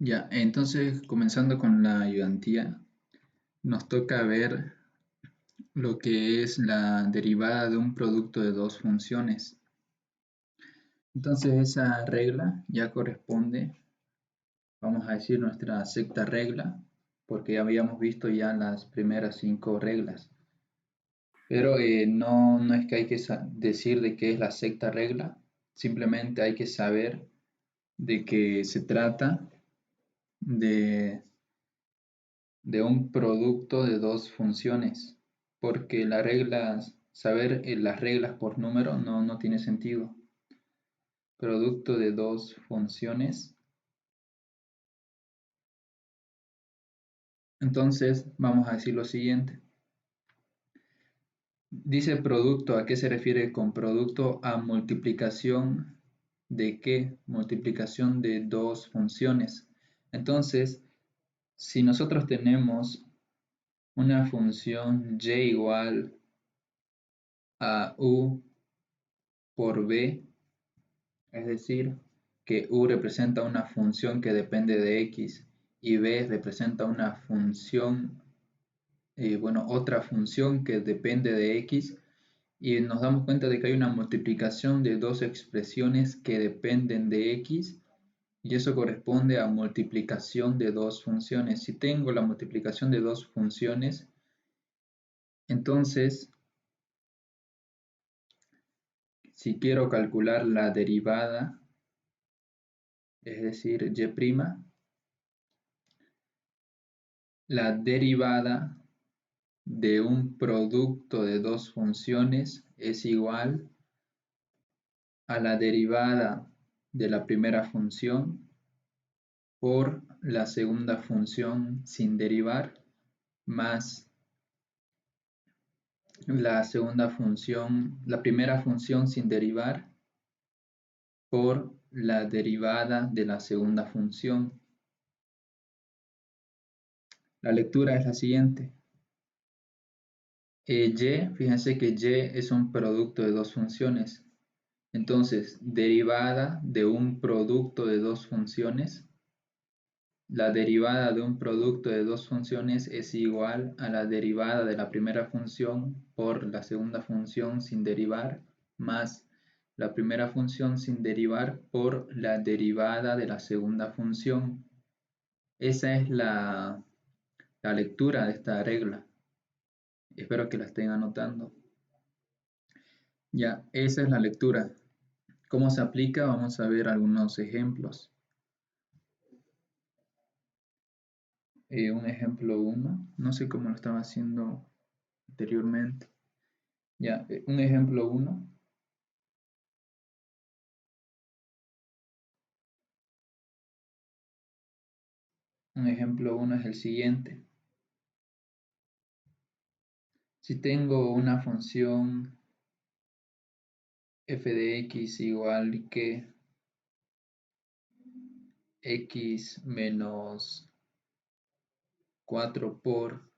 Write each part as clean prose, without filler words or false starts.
Ya, entonces comenzando con la ayudantía, nos toca ver lo que es la derivada de un producto de dos funciones. Entonces esa regla ya corresponde, vamos a decir, nuestra sexta regla, porque ya habíamos visto ya las primeras 5 reglas. Pero no es que hay que decir de qué es la sexta regla, simplemente hay que saber de que se trata de un producto de dos funciones, porque saber las reglas por número no tiene sentido. Producto de dos funciones. Entonces vamos a decir lo siguiente. Dice producto, ¿a qué se refiere con producto? A multiplicación de qué? Multiplicación de dos funciones. Entonces, si nosotros tenemos una función y igual a u por b, es decir, que u representa una función que depende de x y b representa una función, otra función que depende de x, y nos damos cuenta de que hay una multiplicación de dos expresiones que dependen de x, y eso corresponde a multiplicación de dos funciones. Si tengo la multiplicación de dos funciones, entonces, si quiero calcular la derivada, es decir, y', la derivada de un producto de dos funciones es igual a la derivada de la primera función por la segunda función sin derivar más la primera función sin derivar por la derivada de la segunda función. La lectura es la siguiente. Fíjense que y es un producto de dos funciones. Entonces, derivada de un producto de dos funciones. La derivada de un producto de dos funciones es igual a la derivada de la primera función por la segunda función sin derivar más la primera función sin derivar por la derivada de la segunda función. Esa es la lectura de esta regla. Espero que la estén anotando. Ya, esa es la lectura. ¿Cómo se aplica? Vamos a ver algunos ejemplos. Un ejemplo 1, no sé cómo lo estaba haciendo anteriormente. Ya, un ejemplo 1. Un ejemplo 1 es el siguiente. Si tengo una función f de x igual que x menos 4 por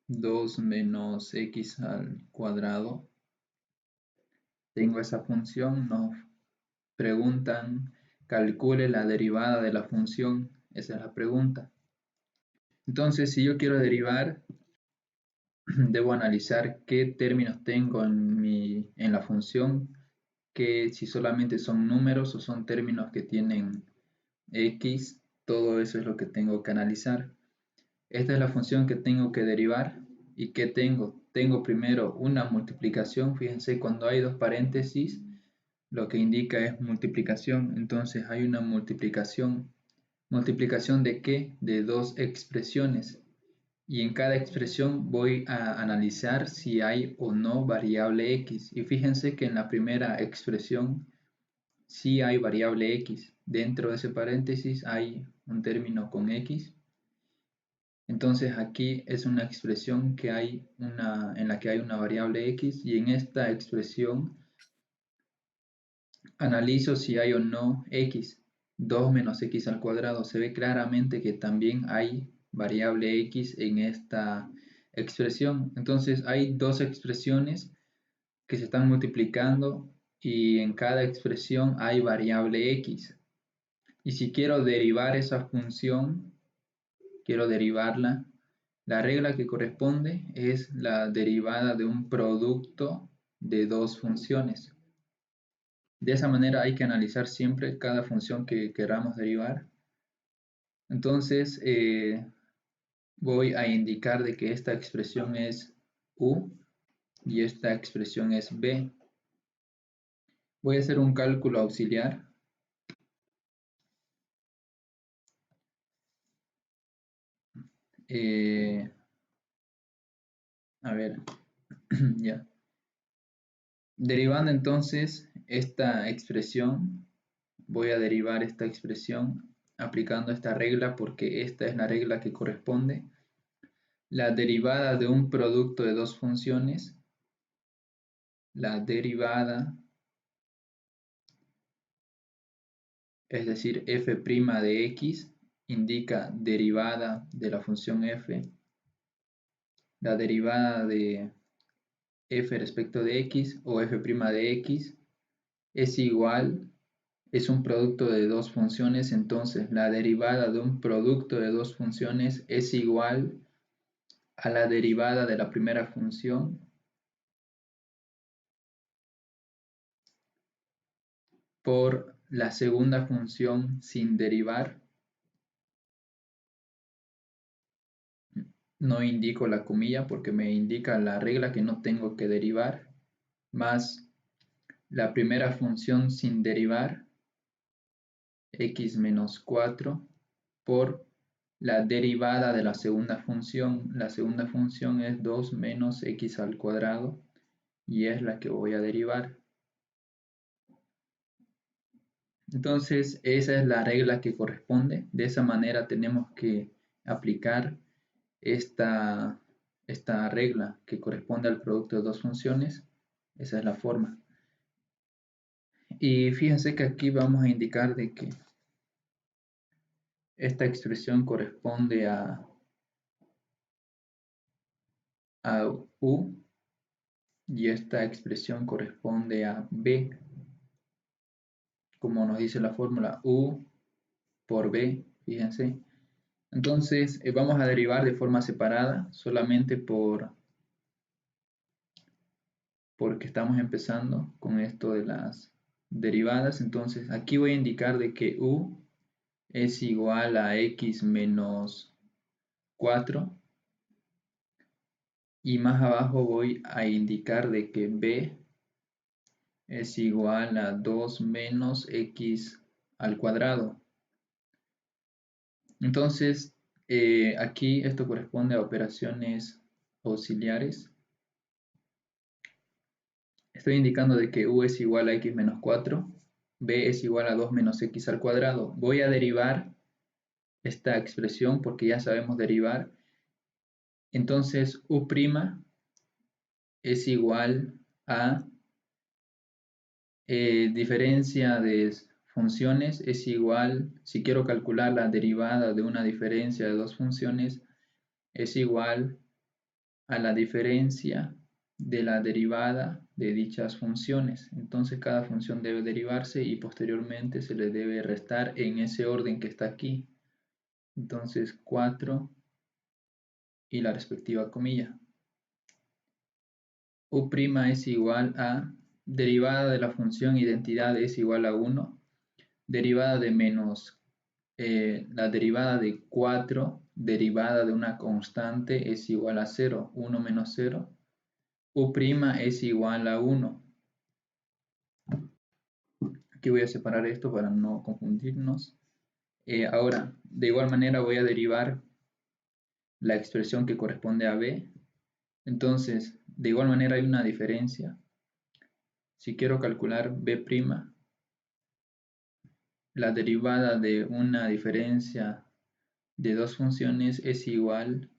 2 menos x al cuadrado, tengo esa función, nos preguntan, calcule la derivada de la función, esa es la pregunta. Entonces, si yo quiero derivar, debo analizar qué términos tengo en la función, que si solamente son números o son términos que tienen x, todo eso es lo que tengo que analizar. Esta es la función que tengo que derivar. ¿Y qué tengo? Tengo primero una multiplicación. Fíjense, cuando hay dos paréntesis, lo que indica es multiplicación. Entonces hay una multiplicación. ¿Multiplicación de qué? De dos expresiones. Y en cada expresión voy a analizar si hay o no variable x. Y fíjense que en la primera expresión sí hay variable x. Dentro de ese paréntesis hay un término con x. Entonces aquí es una expresión que en la que hay una variable x, y en esta expresión analizo si hay o no x. 2 menos x al cuadrado. Se ve claramente que también hay variable x en esta expresión. Entonces hay dos expresiones que se están multiplicando y en cada expresión hay variable x. Y si quiero derivar esa función, quiero derivarla, la regla que corresponde es la derivada de un producto de dos funciones. De esa manera hay que analizar siempre cada función que queramos derivar. Entonces voy a indicar de que esta expresión es u y esta expresión es b. Voy a hacer un cálculo auxiliar. A ver, ya. Derivando entonces esta expresión, voy a derivar esta expresión aplicando esta regla porque esta es la regla que corresponde. La derivada de un producto de dos funciones, la derivada, es decir, f' de x, indica derivada de la función f. La derivada de f respecto de x o f' de x es igual, es un producto de dos funciones, entonces la derivada de un producto de dos funciones es igual a la derivada de la primera función por la segunda función sin derivar. No indico la comilla porque me indica la regla que no tengo que derivar, más la primera función sin derivar, x menos 4, por la derivada de la segunda función. La segunda función es 2 menos x al cuadrado y es la que voy a derivar. Entonces, esa es la regla que corresponde. De esa manera tenemos que aplicar esta regla que corresponde al producto de dos funciones. Esa es la forma. Y fíjense que aquí vamos a indicar de que esta expresión corresponde a u y esta expresión corresponde a b, como nos dice la fórmula u por b, fíjense. Entonces vamos a derivar de forma separada, solamente porque estamos empezando con esto de las derivadas. Entonces aquí voy a indicar de que u es igual a x menos 4 y más abajo voy a indicar de que b es igual a 2 menos x al cuadrado. Entonces aquí esto corresponde a operaciones auxiliares. Estoy indicando de que u es igual a x menos 4, b es igual a 2 menos x al cuadrado. Voy a derivar esta expresión porque ya sabemos derivar. Entonces u' es igual a diferencia de funciones es igual, si quiero calcular la derivada de una diferencia de dos funciones, es igual a la diferencia de la derivada de dichas funciones. Entonces cada función debe derivarse y posteriormente se le debe restar en ese orden que está aquí. Entonces 4 y la respectiva comilla. U' es igual a derivada de la función identidad es igual a 1, derivada de menos, la derivada de 4, derivada de una constante es igual a 0, 1 menos 0, U' es igual a 1. Aquí voy a separar esto para no confundirnos. Ahora, de igual manera voy a derivar la expresión que corresponde a b. Entonces, de igual manera hay una diferencia. Si quiero calcular b', la derivada de una diferencia de dos funciones es igual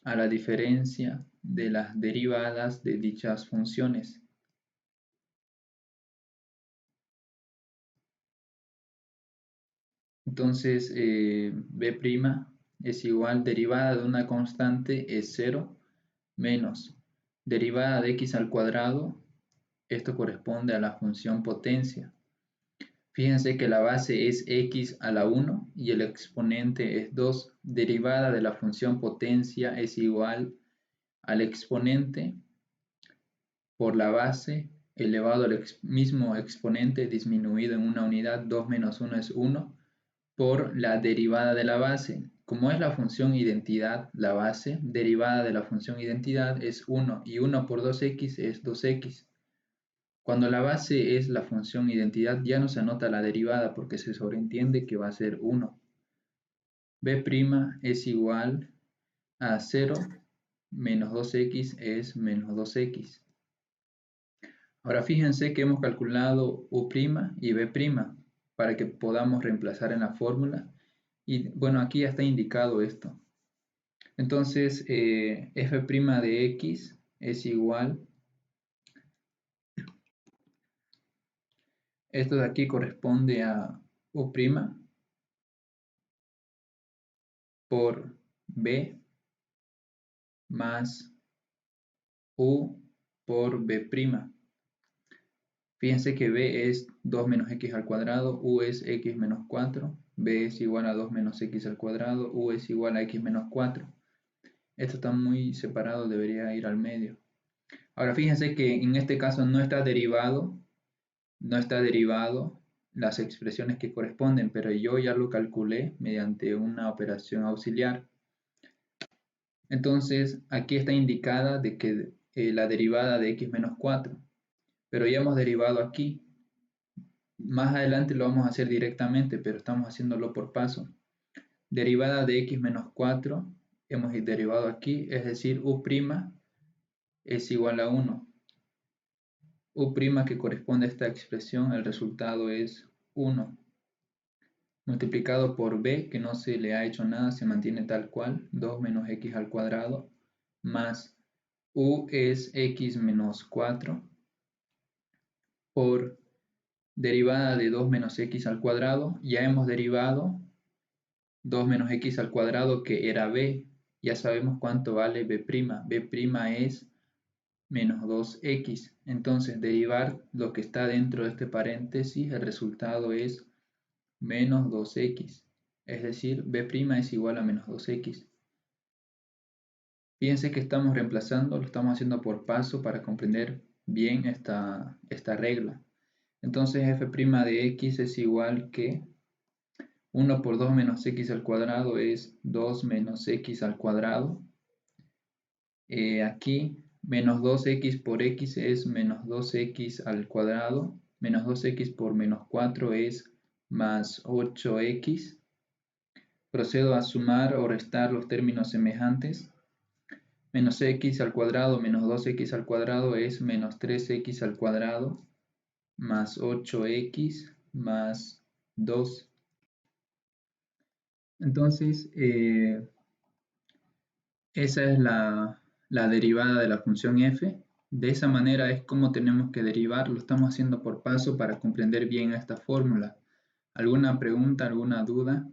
a la diferencia de las derivadas de dichas funciones. Entonces, b' es igual, derivada de una constante es 0, menos derivada de x al cuadrado, esto corresponde a la función potencia. Fíjense que la base es x a la 1 y el exponente es 2. Derivada de la función potencia es igual al exponente por la base elevado al mismo exponente disminuido en una unidad. 2 menos 1 es 1 por la derivada de la base. Como es la función identidad, la base, derivada de la función identidad es 1 y 1 por 2x es 2x. Cuando la base es la función identidad ya no se anota la derivada porque se sobreentiende que va a ser 1. B' es igual a 0 menos 2x es menos 2x. Ahora fíjense que hemos calculado U' y B' para que podamos reemplazar en la fórmula. Y bueno, aquí ya está indicado esto. Entonces, f' de x es igual, esto de aquí corresponde a U' por b más u por b'. Fíjense que b es 2 menos x al cuadrado, u es x menos 4, b es igual a 2 menos x al cuadrado, u es igual a x menos 4. Esto está muy separado, debería ir al medio. Ahora fíjense que en este caso no está derivado las expresiones que corresponden, pero yo ya lo calculé mediante una operación auxiliar. Entonces aquí está indicada de que la derivada de x menos 4, pero ya hemos derivado aquí. Más adelante lo vamos a hacer directamente, pero estamos haciéndolo por paso. Derivada de x menos 4, hemos derivado aquí, es decir, u' es igual a 1. U' que corresponde a esta expresión, el resultado es 1. Multiplicado por b, que no se le ha hecho nada, se mantiene tal cual, 2 menos x al cuadrado, más u es x menos 4, por derivada de 2 menos x al cuadrado. Ya hemos derivado 2 menos x al cuadrado, que era b. Ya sabemos cuánto vale b'. B' es menos 2x. Entonces, derivar lo que está dentro de este paréntesis, el resultado es menos 2x. Es decir, b' es igual a menos 2x. Fíjense que estamos reemplazando, lo estamos haciendo por paso para comprender bien esta regla. Entonces, f' de x es igual que 1 por 2 menos x al cuadrado es 2 menos x al cuadrado. Aquí menos 2x por x es menos 2x al cuadrado. Menos 2x por menos 4 es más 8x. Procedo a sumar o restar los términos semejantes. Menos x al cuadrado menos 2x al cuadrado es menos 3x al cuadrado más 8x más 2. Entonces, esa es la derivada de la función f. De esa manera es como tenemos que derivar. Lo estamos haciendo por paso para comprender bien esta fórmula. ¿Alguna pregunta, alguna duda,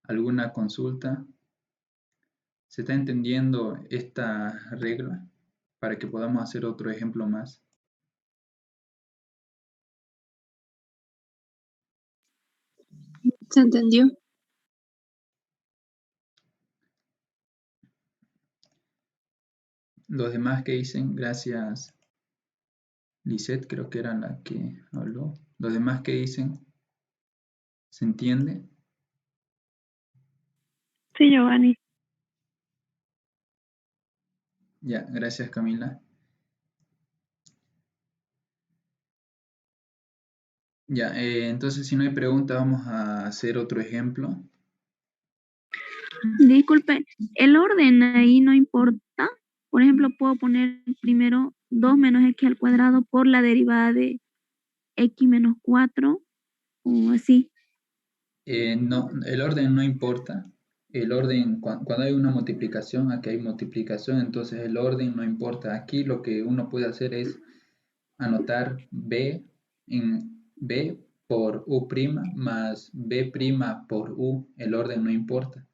alguna consulta? ¿Se está entendiendo esta regla? Para que podamos hacer otro ejemplo más. ¿Se entendió? Los demás que dicen, gracias Lisette, creo que era la que habló. Los demás que dicen, ¿se entiende? Sí, Giovanni. Ya, gracias Camila. Ya, entonces si no hay preguntas vamos a hacer otro ejemplo. Disculpe, el orden ahí no importa. Por ejemplo, puedo poner primero 2 menos x al cuadrado por la derivada de x menos 4 o así. No, el orden no importa. El orden, cuando hay una multiplicación, aquí hay multiplicación, entonces el orden no importa. Aquí lo que uno puede hacer es anotar b en b por u' más b' por u. El orden no importa.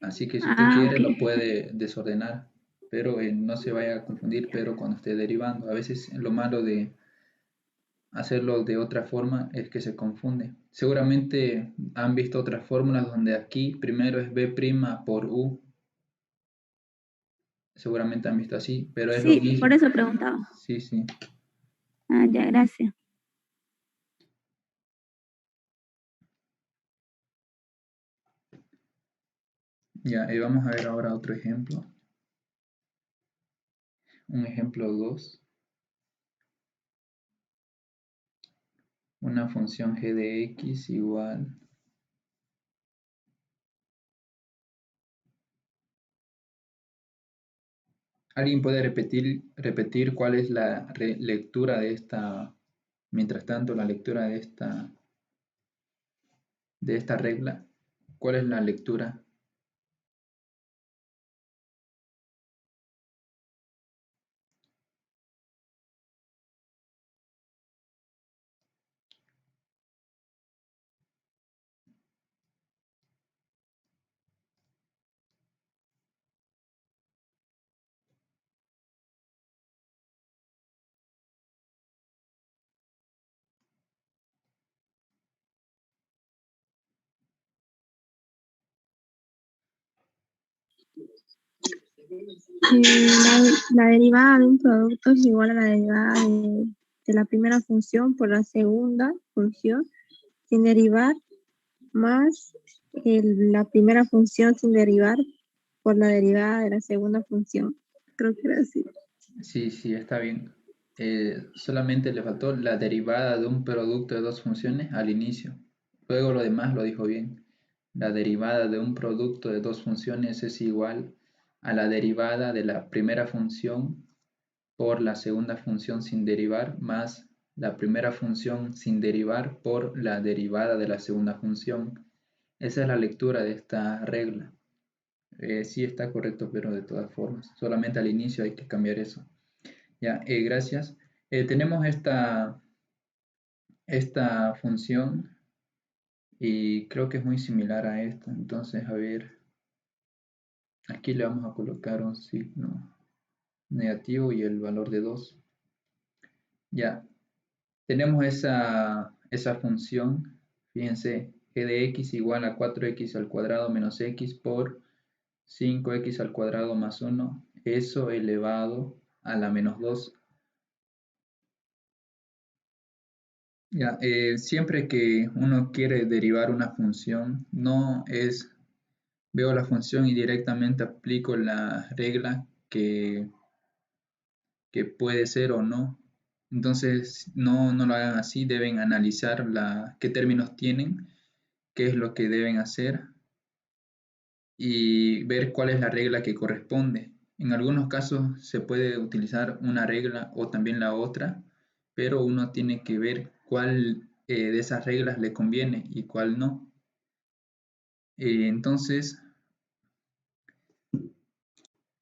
Así que si usted quiere Ok. lo puede desordenar, pero no se vaya a confundir, pero cuando esté derivando. A veces lo malo de hacerlo de otra forma es que se confunde. Seguramente han visto otras fórmulas donde aquí primero es b' por u. Seguramente han visto así, pero es lo Sí, mismo. por eso preguntaba. Sí, sí. Ah, ya, gracias. Ya, vamos a ver ahora otro ejemplo. Un ejemplo 2. Una función g de x igual. ¿Alguien puede repetir cuál es la lectura de esta, mientras tanto, la lectura de esta regla? ¿Cuál es la lectura? La derivada de un producto es igual a la derivada de la primera función por la segunda función sin derivar más la primera función sin derivar por la derivada de la segunda función. Creo que era así. Sí, sí, está bien. Solamente le faltó la derivada de un producto de dos funciones al inicio. Luego lo demás lo dijo bien. La derivada de un producto de dos funciones es igual a la derivada de la primera función por la segunda función sin derivar más la primera función sin derivar por la derivada de la segunda función. Esa es la lectura de esta regla. Sí está correcto, pero de todas formas, solamente al inicio hay que cambiar eso. Ya, gracias. Tenemos esta función y creo que es muy similar a esta. Entonces, a ver, aquí le vamos a colocar un signo negativo y el valor de 2. Ya, tenemos esa función. Fíjense, g de x igual a 4x al cuadrado menos x por 5x al cuadrado más 1. Eso elevado a la menos 2. Ya, siempre que uno quiere derivar una función, no es, veo la función y directamente aplico la regla que puede ser o no. Entonces, no lo hagan así, deben analizar qué términos tienen, qué es lo que deben hacer y ver cuál es la regla que corresponde. En algunos casos se puede utilizar una regla o también la otra, pero uno tiene que ver cuál de esas reglas le conviene y cuál no. Entonces,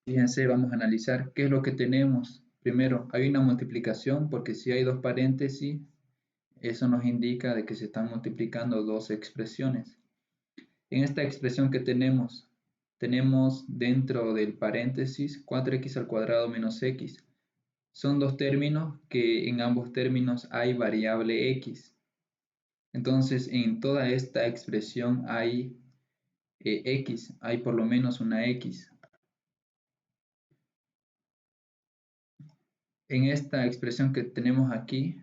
fíjense, vamos a analizar qué es lo que tenemos. Primero, hay una multiplicación porque si hay dos paréntesis, eso nos indica de que se están multiplicando dos expresiones. En esta expresión que tenemos dentro del paréntesis 4x al cuadrado menos x. Son dos términos que en ambos términos hay variable x. Entonces, en toda esta expresión hay x, hay por lo menos una x. En esta expresión que tenemos aquí,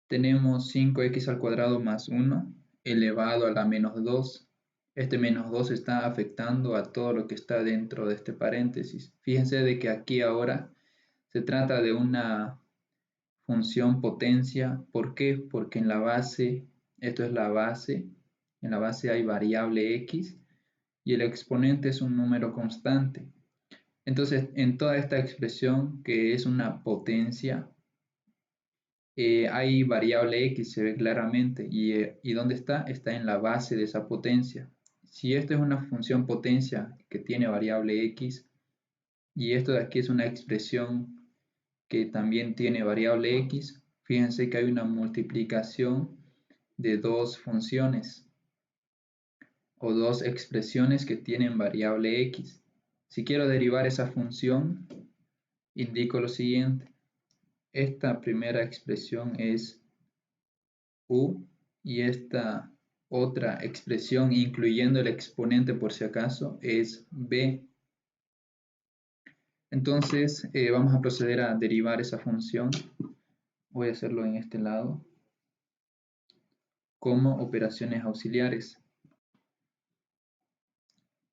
tenemos 5x al cuadrado más 1 elevado a la menos 2. Este menos 2 está afectando a todo lo que está dentro de este paréntesis. Fíjense de que aquí ahora se trata de una función potencia. ¿Por qué? Porque en la base, esto es la base, en la base hay variable x y el exponente es un número constante. Entonces, en toda esta expresión que es una potencia, hay variable x, se ve claramente, y ¿dónde está? Está en la base de esa potencia. Si esto es una función potencia que tiene variable x, y esto de aquí es una expresión que también tiene variable x, fíjense que hay una multiplicación de dos funciones o dos expresiones que tienen variable x. Si quiero derivar esa función, indico lo siguiente. esta primera expresión es u y esta otra expresión, incluyendo el exponente por si acaso, es b. Entonces vamos a proceder a derivar esa función. Voy a hacerlo en este lado como operaciones auxiliares.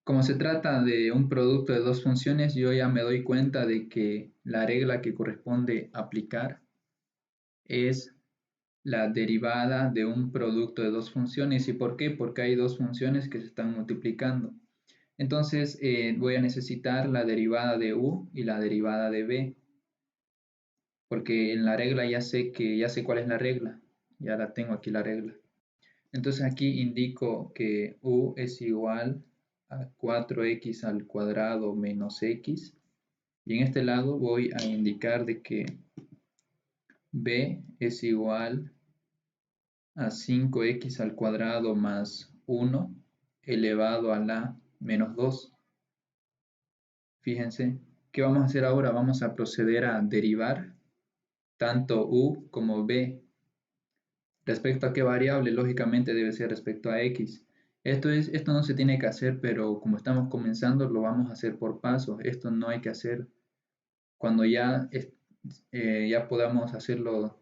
Como se trata de un producto de dos funciones, yo ya me doy cuenta de que la regla que corresponde aplicar es la derivada de un producto de dos funciones. ¿Y por qué? Porque hay dos funciones que se están multiplicando. Entonces voy a necesitar la derivada de u y la derivada de b, porque en la regla ya sé cuál es la regla, ya la tengo aquí la regla. Entonces aquí indico que u es igual a 4x al cuadrado menos x, y en este lado voy a indicar de que b es igual a 5x al cuadrado más 1 elevado a la menos 2. Fíjense, ¿qué vamos a hacer ahora? Vamos a proceder a derivar tanto u como b. ¿Respecto a qué variable? Lógicamente debe ser respecto a x. Esto no se tiene que hacer, pero como estamos comenzando, lo vamos a hacer por pasos. Esto no hay que hacer cuando ya podamos hacerlo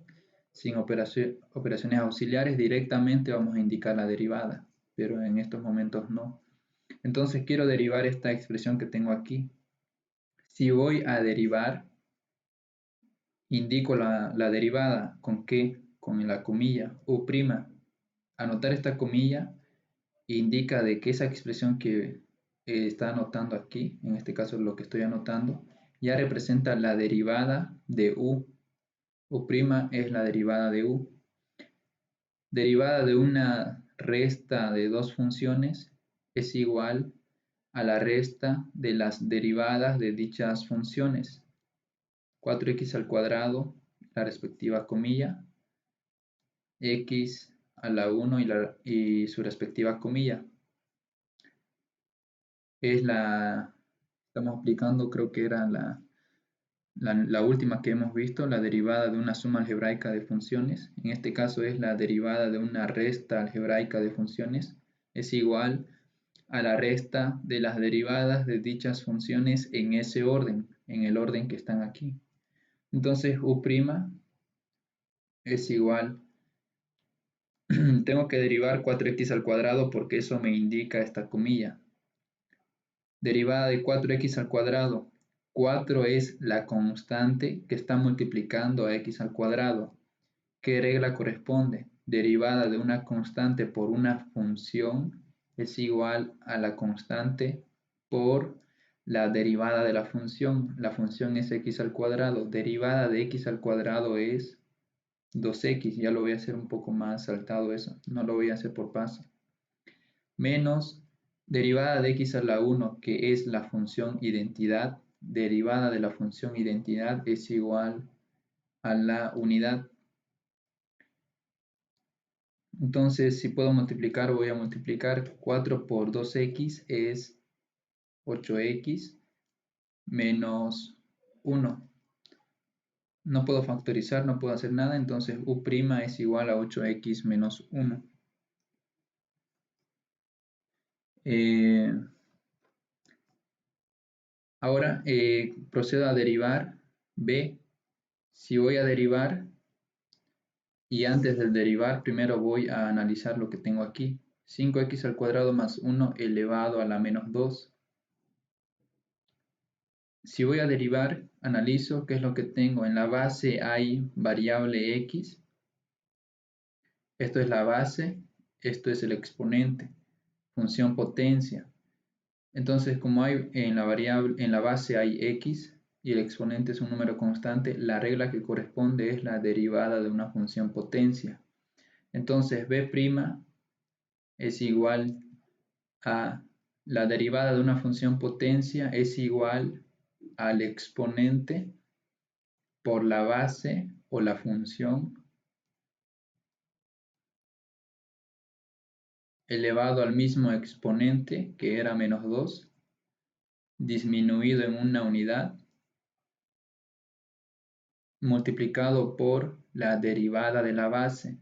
sin operaciones auxiliares. Directamente vamos a indicar la derivada, pero en estos momentos no. Entonces quiero derivar esta expresión que tengo aquí. Si voy a derivar, indico la derivada. ¿Con qué? Con la comilla u'. Anotar esta comilla indica de que esa expresión que está anotando aquí, en este caso lo que estoy anotando, ya representa la derivada de u. U' es la derivada de u. Derivada de una resta de dos funciones es igual a la resta de las derivadas de dichas funciones. 4x al cuadrado, la respectiva comilla, x a la 1 y su respectiva comilla. Estamos aplicando, creo que era la última que hemos visto, la derivada de una suma algebraica de funciones. En este caso es la derivada de una resta algebraica de funciones. Es igual a la resta de las derivadas de dichas funciones en ese orden, en el orden que están aquí. Entonces u' es igual, tengo que derivar 4x al cuadrado porque eso me indica esta comilla. Derivada de 4x al cuadrado. 4 es la constante que está multiplicando a x al cuadrado. ¿Qué regla corresponde? Derivada de una constante por una función es igual a la constante por la derivada de la función. La función es x al cuadrado. Derivada de x al cuadrado es 2x. Ya lo voy a hacer un poco más saltado eso. No lo voy a hacer por paso. Menos derivada de x a la 1, que es la función identidad. Derivada de la función identidad es igual a la unidad. Entonces, si puedo multiplicar, voy a multiplicar. 4 por 2x es 8x menos 1. No puedo factorizar, no puedo hacer nada, entonces u' es igual a 8x menos 1. Ahora procedo a derivar b. Si voy a derivar, y antes del derivar, primero voy a analizar lo que tengo aquí. 5x al cuadrado más 1 elevado a la menos 2. Si voy a derivar, analizo qué es lo que tengo. En la base hay variable x. Esto es la base, esto es el exponente, función potencia. Entonces, como hay en la base hay x y el exponente es un número constante, la regla que corresponde es la derivada de una función potencia. Entonces, b' es igual a la derivada de una función potencia es igual al exponente por la base o la función elevado al mismo exponente, que era menos 2, disminuido en una unidad, multiplicado por la derivada de la base.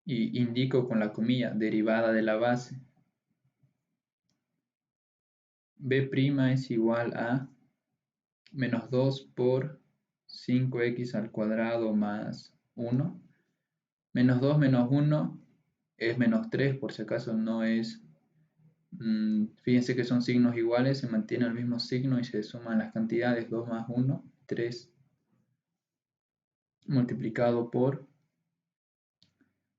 Y indico con la comilla, derivada de la base. B' es igual a menos 2 por 5x al cuadrado más 1. Menos 2 menos 1 es menos 3, por si acaso no es... fíjense que son signos iguales, se mantiene el mismo signo y se suman las cantidades 2 más 1, 3, multiplicado por...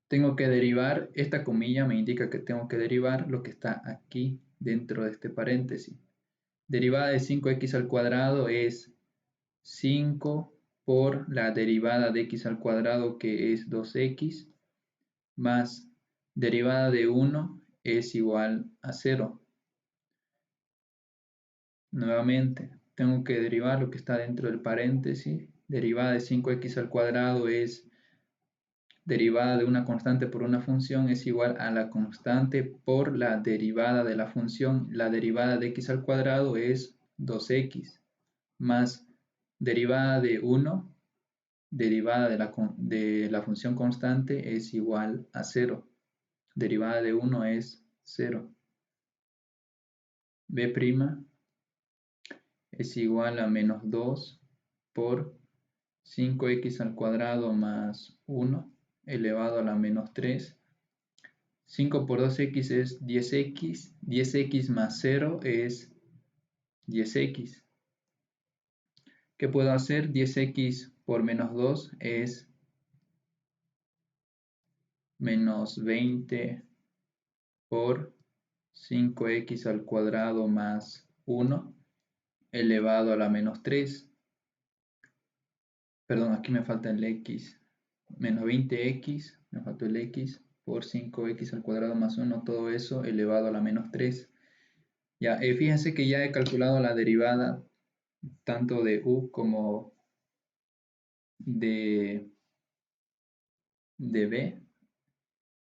Tengo que derivar, esta comilla me indica que tengo que derivar lo que está aquí dentro de este paréntesis. Derivada de 5x al cuadrado es 5 por la derivada de x al cuadrado, que es 2x, más derivada de 1 es igual a 0. Nuevamente, tengo que derivar lo que está dentro del paréntesis. Derivada de 5x al cuadrado es derivada de una constante por una función, es igual a la constante por la derivada de la función. La derivada de x al cuadrado es 2x, más derivada de 1, derivada de la función constante, es igual a 0. Derivada de 1 es 0. B' es igual a menos 2 por 5x al cuadrado más 1 elevado a la menos 3. 5 por 2x es 10x. 10x más 0 es 10x. ¿Qué puedo hacer? 10x por menos 2 es menos 20 por 5x al cuadrado más 1 elevado a la menos 3. Perdón, aquí me falta el x. Menos 20x, me faltó el x, por 5x al cuadrado más 1, todo eso elevado a la menos 3. Ya, fíjense que ya he calculado la derivada tanto de u como de b.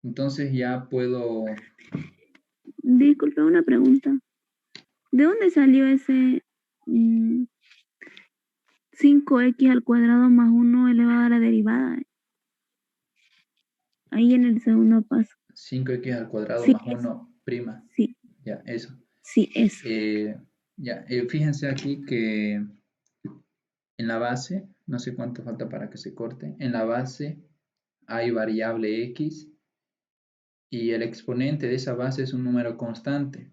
Entonces ya puedo... Disculpe, una pregunta. ¿De dónde salió ese 5x al cuadrado más 1 elevado a la derivada? Ahí en el segundo paso. 5x al cuadrado Sí, más 1 prima. sí, Ya, eso. sí, eso. Ya, fíjense aquí que en la base, no sé cuánto falta para que se corte, en la base hay variable x y el exponente de esa base es un número constante.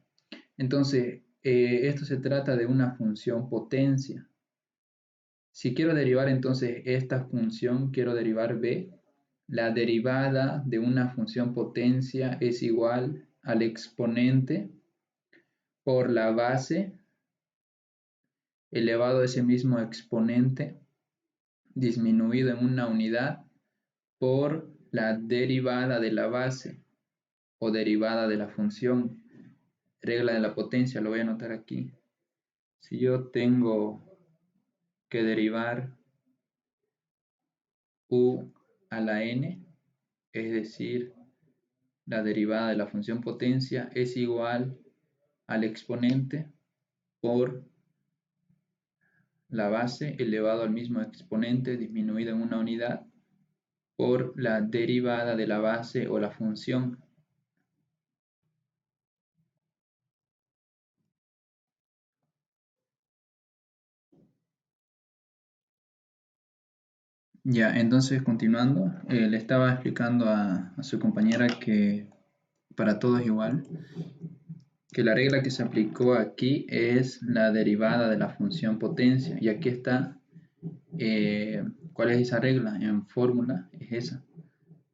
Entonces, esto se trata de una función potencia. Si quiero derivar entonces esta función, quiero derivar b, la derivada de una función potencia es igual al exponente por la base elevado a ese mismo exponente disminuido en una unidad por la derivada de la base o derivada de la función. Regla de la potencia, lo voy a anotar aquí. Si yo tengo que derivar u a la n, es decir, la derivada de la función potencia es igual al exponente por la base elevado al mismo exponente disminuido en una unidad por la derivada de la base o la función. Ya, entonces continuando, le estaba explicando a su compañera que para todos igual, que la regla que se aplicó aquí es la derivada de la función potencia. Y aquí está, ¿cuál es esa regla? En fórmula es esa.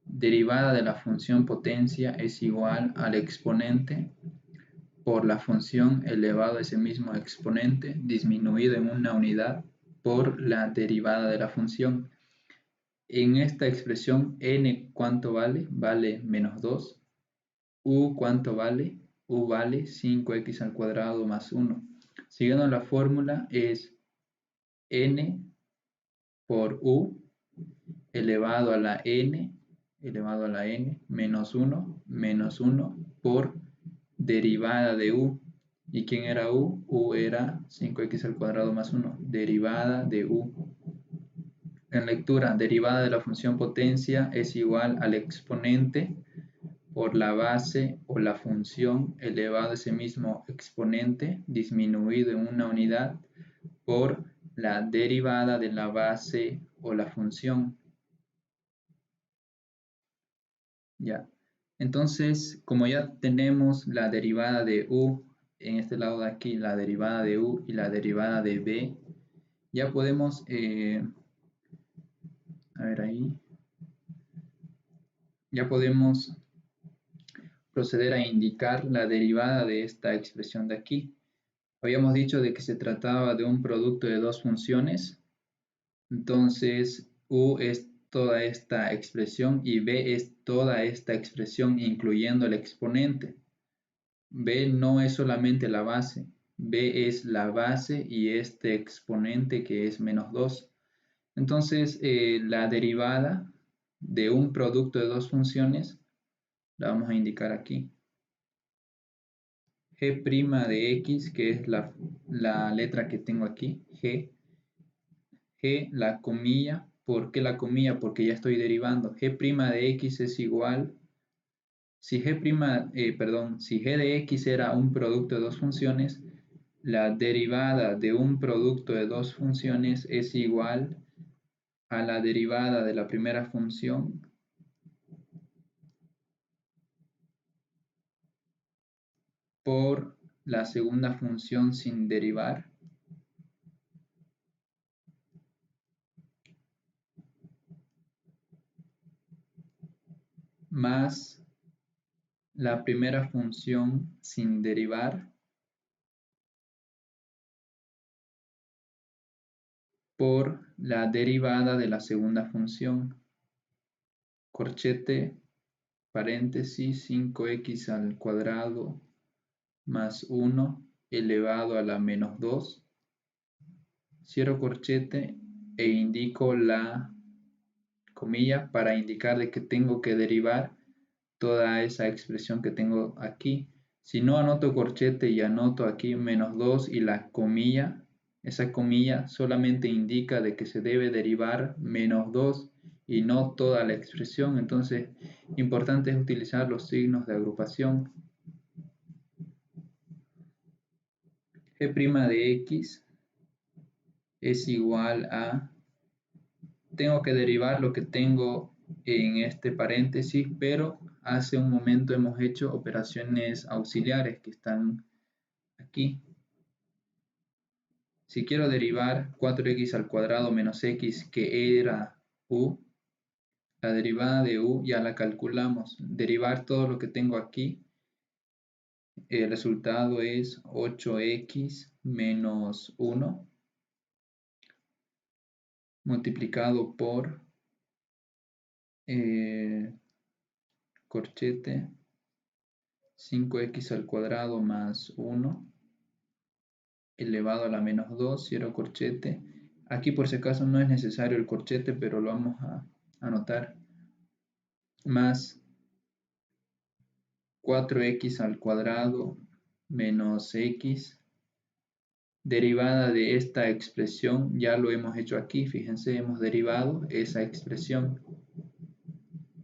Derivada de la función potencia es igual al exponente por la función elevado a ese mismo exponente disminuido en una unidad por la derivada de la función. En esta expresión, n, ¿cuánto vale? Vale menos 2. U, ¿cuánto vale? U vale 5x al cuadrado más 1. Siguiendo la fórmula es n por u elevado a la n menos 1 por derivada de u. ¿Y quién era u? U era 5x al cuadrado más 1, derivada de u. En lectura, derivada de la función potencia es igual al exponente por la base o la función elevado a ese mismo exponente disminuido en una unidad por la derivada de la base o la función. Ya. Entonces, como ya tenemos la derivada de u, en este lado de aquí, la derivada de u y la derivada de b, ya podemos, a ver ahí, ya podemos proceder a indicar la derivada de esta expresión de aquí. Habíamos dicho de que se trataba de un producto de dos funciones, entonces u es toda esta expresión y b es toda esta expresión incluyendo el exponente. B no es solamente la base, b es la base y este exponente que es menos 2. Entonces, la derivada de un producto de dos funciones la vamos a indicar aquí. G' de x, que es la letra que tengo aquí, G, la comilla. ¿Por qué la comilla? Porque ya estoy derivando. G' de x es igual, si G de x era un producto de dos funciones, la derivada de un producto de dos funciones es igual a la derivada de la primera función por la segunda función sin derivar más la primera función sin derivar por la derivada de la segunda función, corchete, paréntesis, 5x al cuadrado más 1 elevado a la menos 2, cierro corchete e indico la comilla para indicar de que tengo que derivar toda esa expresión que tengo aquí. Si no anoto corchete y anoto aquí menos 2 y la comilla, esa comilla solamente indica de que se debe derivar menos 2 y no toda la expresión. Entonces, importante es utilizar los signos de agrupación. G' de x es igual a, tengo que derivar lo que tengo en este paréntesis, pero hace un momento hemos hecho operaciones auxiliares que están aquí. Si quiero derivar 4x al cuadrado menos x, que era u, la derivada de u ya la calculamos. Derivar todo lo que tengo aquí, el resultado es 8x menos 1 multiplicado por corchete 5x al cuadrado más 1 elevado a la menos 2, cierro corchete. Aquí por si acaso no es necesario el corchete, pero lo vamos a anotar. Más 4x al cuadrado menos x. Derivada de esta expresión, ya lo hemos hecho aquí. Fíjense, hemos derivado esa expresión.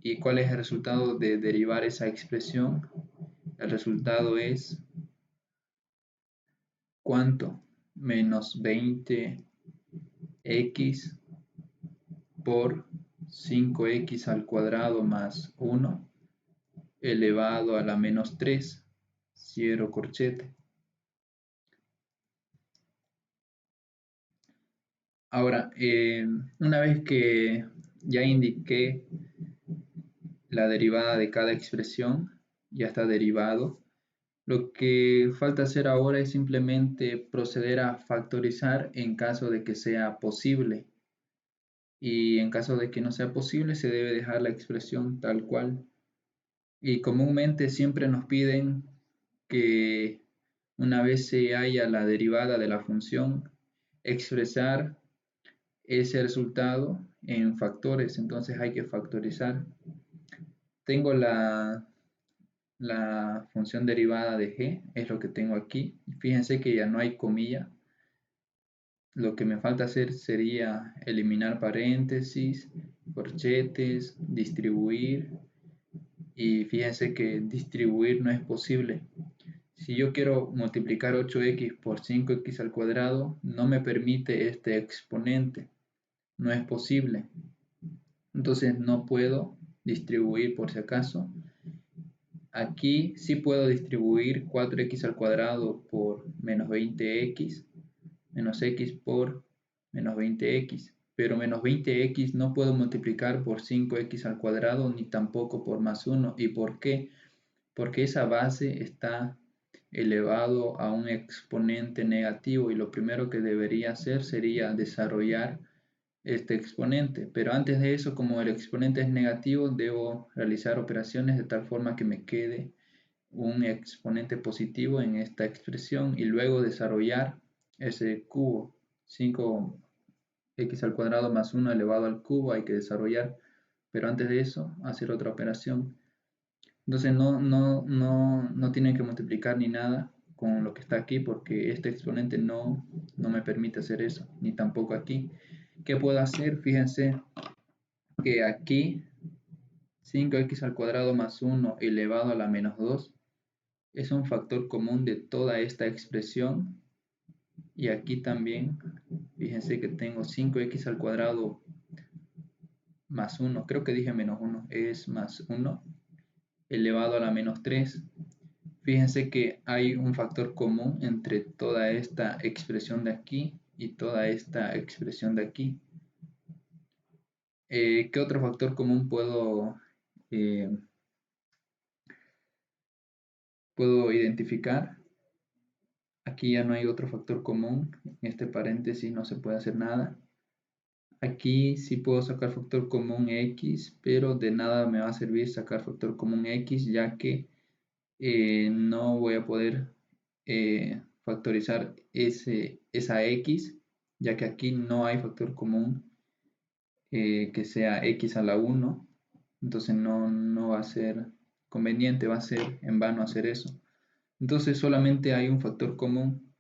¿Y cuál es el resultado de derivar esa expresión? El resultado es, ¿cuánto? Menos 20x por 5x al cuadrado más 1 elevado a la menos 3, cierro corchete. Ahora, una vez que ya indiqué la derivada de cada expresión, ya está derivado, lo que falta hacer ahora es simplemente proceder a factorizar en caso de que sea posible. Y en caso de que no sea posible, se debe dejar la expresión tal cual. Y comúnmente siempre nos piden que una vez se haya la derivada de la función, expresar ese resultado en factores, entonces hay que factorizar. Tengo la la función derivada de g, es lo que tengo aquí. Fíjense que ya no hay comilla. Lo que me falta hacer sería eliminar paréntesis, corchetes, distribuir. Y fíjense que distribuir no es posible. Si yo quiero multiplicar 8x por 5x al cuadrado, no me permite este exponente. No es posible. Entonces no puedo distribuir por si acaso. Aquí sí puedo distribuir 4x al cuadrado por menos 20x, menos x por menos 20x. Pero menos 20x no puedo multiplicar por 5x al cuadrado ni tampoco por más 1. ¿Y por qué? Porque esa base está elevado a un exponente negativo y lo primero que debería hacer sería desarrollar este exponente. Pero antes de eso, como el exponente es negativo, debo realizar operaciones de tal forma que me quede un exponente positivo en esta expresión y luego desarrollar ese cubo. 5x al cuadrado más 1 elevado al cubo hay que desarrollar, pero antes de eso hacer otra operación. Entonces no tienen que multiplicar ni nada con lo que está aquí porque este exponente no me permite hacer eso, ni tampoco aquí. ¿Qué puedo hacer? Fíjense que aquí 5x al cuadrado más 1 elevado a la menos 2 es un factor común de toda esta expresión. Y aquí también, fíjense que tengo 5x al cuadrado más 1, creo que dije menos 1, es más 1 elevado a la menos 3. Fíjense que hay un factor común entre toda esta expresión de aquí y toda esta expresión de aquí. ¿Qué otro factor común puedo identificar? Aquí ya no hay otro factor común. En este paréntesis no se puede hacer nada. Aquí sí puedo sacar factor común x, pero de nada me va a servir sacar factor común x, ya que no voy a poder factorizar esa x, ya que aquí no hay factor común que sea x a la 1, entonces no va a ser conveniente, va a ser en vano hacer eso. Entonces solamente hay un factor común,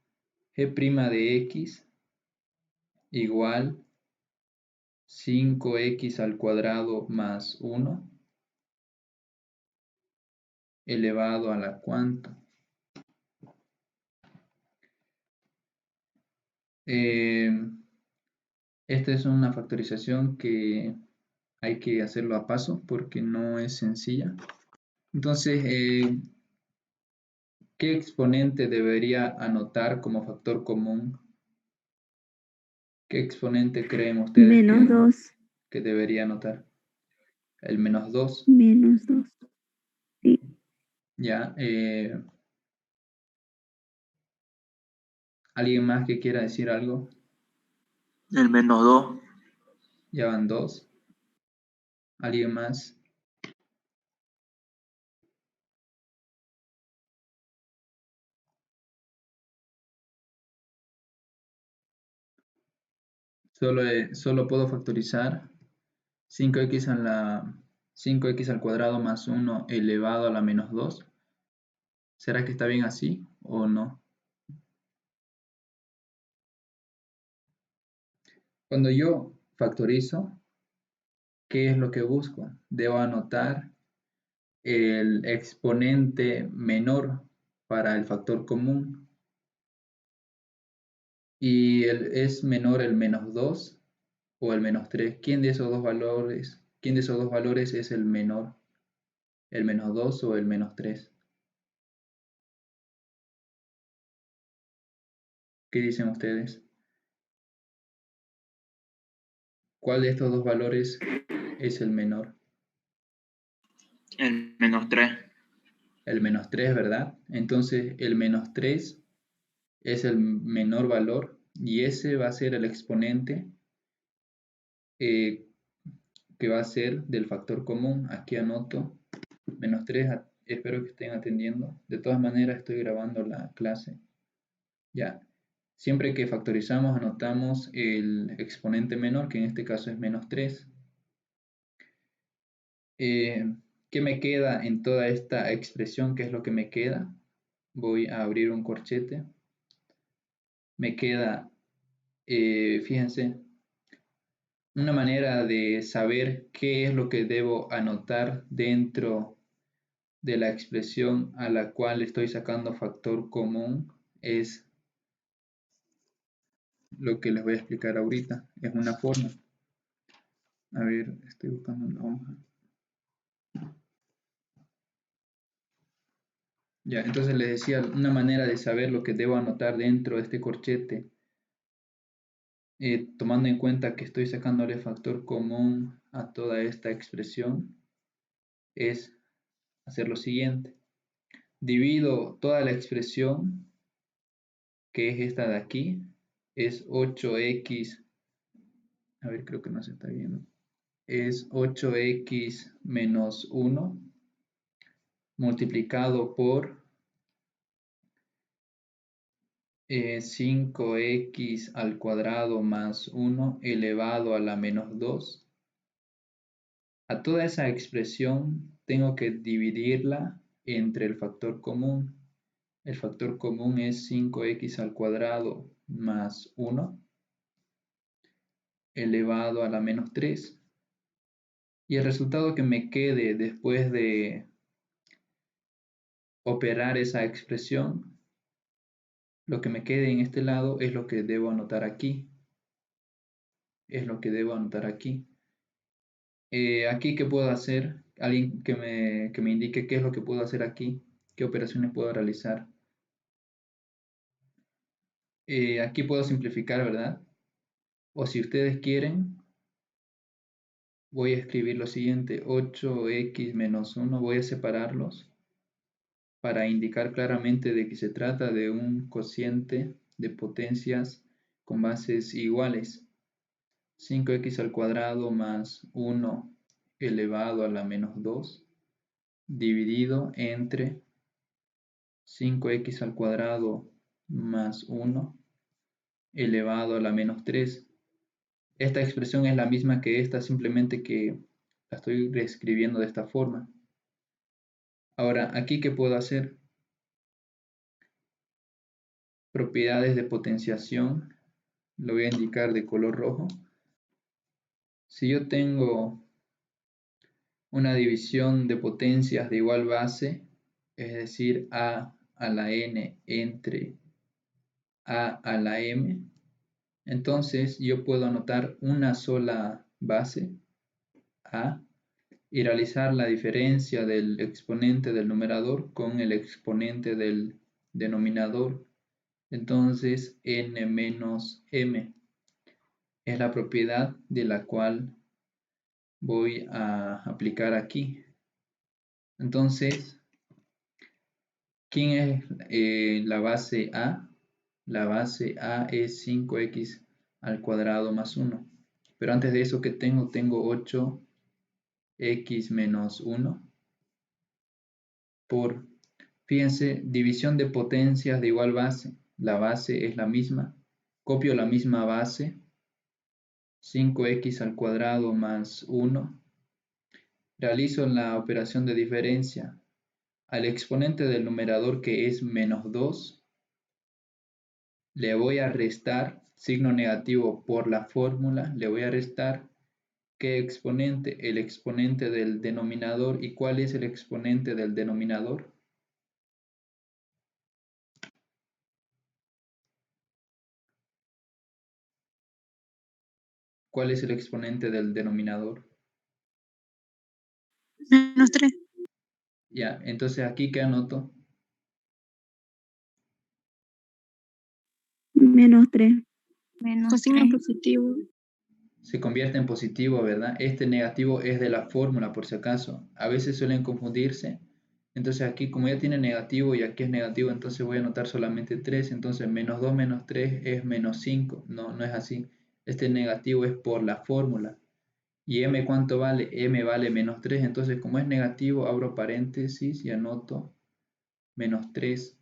g' de x igual 5x al cuadrado más 1 elevado a la cuánto. Esta es una factorización que hay que hacerlo a paso porque no es sencilla. Entonces, ¿qué exponente debería anotar como factor común? ¿Qué exponente creen ustedes Menos 2. que debería anotar? El menos 2. Menos 2. Sí. Ya. ¿Alguien más que quiera decir algo? El menos 2. Ya van 2. ¿Alguien más? Solo puedo factorizar 5x al cuadrado más 1 elevado a la menos 2. ¿Será que está bien así o no? Cuando yo factorizo, ¿qué es lo que busco? Debo anotar el exponente menor para el factor común. ¿Y es menor el menos 2 o el menos 3? ¿Quién de esos dos valores es el menor? ¿El menos 2 o el menos 3? ¿Qué dicen ustedes? ¿Cuál de estos dos valores es el menor? El menos 3. El menos 3, ¿verdad? Entonces el menos 3 es el menor valor y ese va a ser el exponente que va a ser del factor común. Aquí anoto menos 3, espero que estén atendiendo. De todas maneras estoy grabando la clase. Ya. Siempre que factorizamos anotamos el exponente menor, que en este caso es menos 3. ¿Qué me queda en toda esta expresión? ¿Qué es lo que me queda? Voy a abrir un corchete. Me queda, fíjense, una manera de saber qué es lo que debo anotar dentro de la expresión a la cual estoy sacando factor común es lo que les voy a explicar ahorita. Es una forma. A ver, estoy buscando una hoja. Ya, entonces les decía, una manera de saber lo que debo anotar dentro de este corchete, tomando en cuenta que estoy sacándole factor común a toda esta expresión, es hacer lo siguiente. Divido toda la expresión, que es esta de aquí, es 8x, a ver, creo que no se está viendo, es 8x menos 1 multiplicado por 5x al cuadrado más 1 elevado a la menos 2. A toda esa expresión tengo que dividirla entre el factor común. El factor común es 5x al cuadrado más 1 elevado a la menos 3. Y el resultado que me quede después de operar esa expresión, lo que me quede en este lado es lo que debo anotar aquí. Es lo que debo anotar aquí. Aquí, ¿qué puedo hacer? Alguien que me indique qué es lo que puedo hacer aquí, qué operaciones puedo realizar. Aquí puedo simplificar, ¿verdad? O si ustedes quieren, voy a escribir lo siguiente, 8x menos 1, voy a separarlos para indicar claramente de que se trata de un cociente de potencias con bases iguales. 5x al cuadrado más 1 elevado a la menos 2 dividido entre 5x al cuadrado más 1 elevado a la menos 3. Esta expresión es la misma que esta, simplemente que la estoy reescribiendo de esta forma. Ahora, ¿aquí qué puedo hacer? Propiedades de potenciación, lo voy a indicar de color rojo. Si yo tengo una división de potencias de igual base, es decir, a la n entre a la m, entonces yo puedo anotar una sola base, a, y realizar la diferencia del exponente del numerador con el exponente del denominador. Entonces n menos m es la propiedad de la cual voy a aplicar aquí. Entonces, ¿quién es la base a? La base a es 5x al cuadrado más 1. Pero antes de eso, ¿qué tengo? Tengo 8x menos 1 por, fíjense, división de potencias de igual base. La base es la misma. Copio la misma base, 5x al cuadrado más 1. Realizo la operación de diferencia. Al exponente del numerador, que es menos 2, le voy a restar signo negativo por la fórmula. Le voy a restar ¿qué exponente? El exponente del denominador. ¿Y cuál es el exponente del denominador? ¿Cuál es el exponente del denominador? Menos 3. Ya, entonces aquí ¿qué anoto? Menos 3. Con signo positivo. Se convierte en positivo, ¿verdad? Este negativo es de la fórmula, por si acaso. A veces suelen confundirse. Entonces aquí, como ya tiene negativo y aquí es negativo, entonces voy a anotar solamente 3. Entonces menos 2 menos 3 es menos 5. No, no es así. Este negativo es por la fórmula. ¿Y m cuánto vale? M vale menos 3. Entonces, como es negativo, abro paréntesis y anoto menos 3.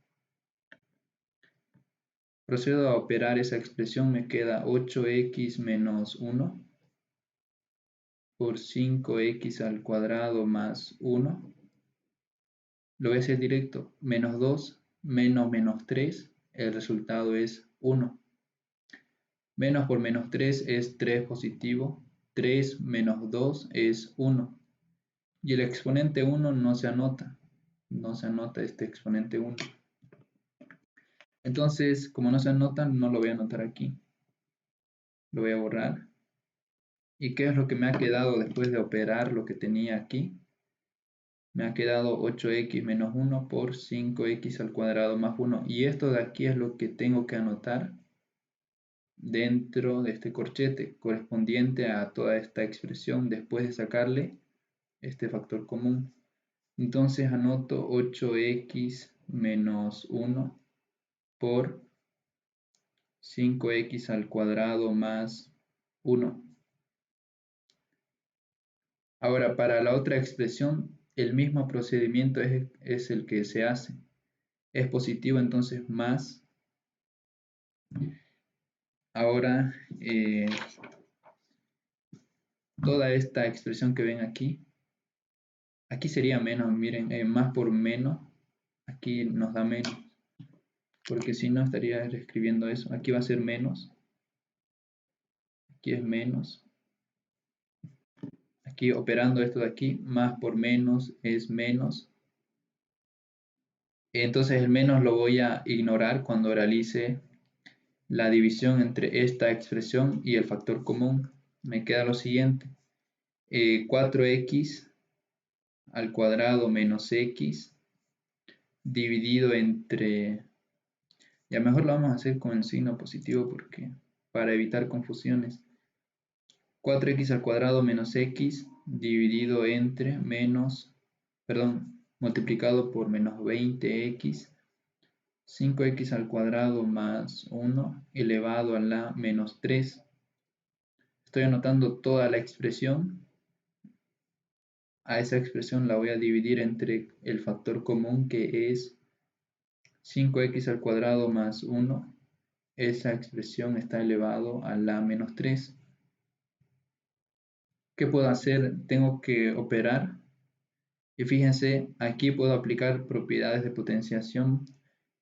Procedo a operar esa expresión. Me queda 8x menos 1 por 5x al cuadrado más 1. Lo voy a hacer directo. Menos 2 menos menos 3. El resultado es 1. Menos por menos 3 es 3 positivo. 3 menos 2 es 1. Y el exponente 1 no se anota. No se anota este exponente 1. Entonces, como no se anota, no lo voy a anotar aquí. Lo voy a borrar. ¿Y qué es lo que me ha quedado después de operar lo que tenía aquí? Me ha quedado 8x menos 1 por 5x al cuadrado más 1. Y esto de aquí es lo que tengo que anotar dentro de este corchete, correspondiente a toda esta expresión después de sacarle este factor común. Entonces anoto 8x menos 1 por 5x al cuadrado más 1. Ahora, para la otra expresión, el mismo procedimiento es el que se hace. Es positivo, entonces más. Ahora, toda esta expresión que ven aquí sería menos, miren, más por menos, aquí nos da menos, porque si no estaría reescribiendo eso. Aquí va a ser menos, aquí es menos. Aquí operando esto de aquí, más por menos es menos. Entonces el menos lo voy a ignorar cuando realice la división entre esta expresión y el factor común. Me queda lo siguiente. 4x al cuadrado menos x dividido entre... Ya mejor lo vamos a hacer con el signo positivo porque para evitar confusiones. 4x al cuadrado menos x dividido entre multiplicado por menos 20x, 5x al cuadrado más 1 elevado a la menos 3. Estoy anotando toda la expresión. A esa expresión la voy a dividir entre el factor común que es 5x al cuadrado más 1. Esa expresión está elevado a la menos 3. ¿Qué puedo hacer? Tengo que operar. Y fíjense, aquí puedo aplicar propiedades de potenciación,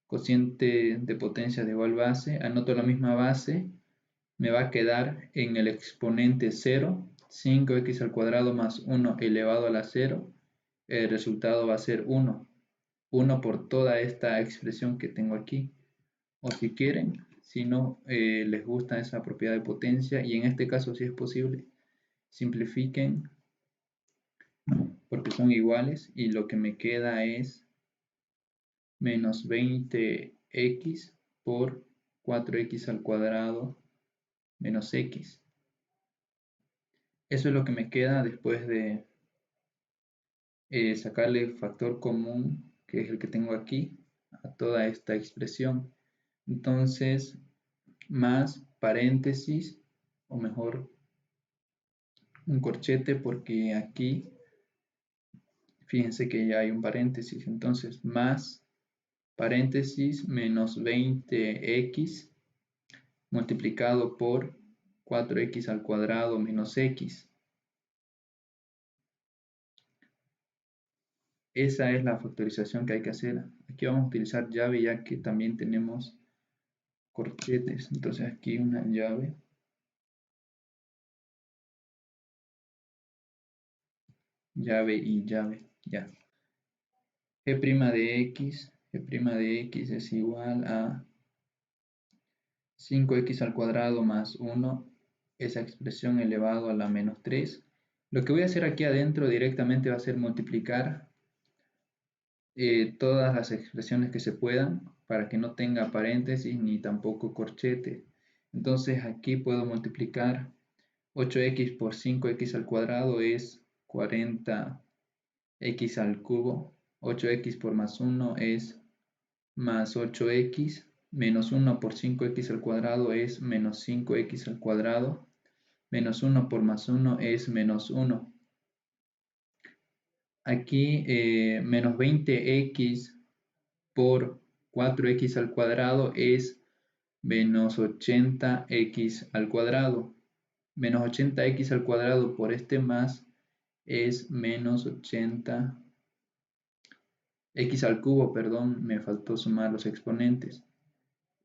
cociente de potencia de igual base. Anoto la misma base. Me va a quedar en el exponente 0, 5x al cuadrado más 1 elevado a la 0. El resultado va a ser 1. 1 por toda esta expresión que tengo aquí. O si quieren, si no les gusta esa propiedad de potencia, y en este caso si es posible, simplifiquen porque son iguales y lo que me queda es menos 20x por 4x al cuadrado menos x. Eso es lo que me queda después de sacarle el factor común, que es el que tengo aquí, a toda esta expresión. Entonces, más paréntesis, o mejor, un corchete, porque aquí, fíjense que ya hay un paréntesis. Entonces, más paréntesis menos 20x multiplicado por 4x al cuadrado menos x. Esa es la factorización que hay que hacer. Aquí vamos a utilizar llave ya que también tenemos corchetes. Entonces aquí una llave. Llave y llave. Ya. G' de x es igual a 5x al cuadrado más 1. Esa expresión elevado a la menos 3. Lo que voy a hacer aquí adentro directamente va a ser multiplicar todas las expresiones que se puedan para que no tenga paréntesis ni tampoco corchete. Entonces aquí puedo multiplicar 8x por 5x al cuadrado es 40x al cubo. 8x por más 1 es más 8x. Menos 1 por 5x al cuadrado es menos 5x al cuadrado. Menos 1 por más 1 es menos 1. Aquí menos 20x por 4x al cuadrado es menos 80x al cuadrado. menos 80x al cuadrado por este más es menos 80x al cubo, perdón, me faltó sumar los exponentes.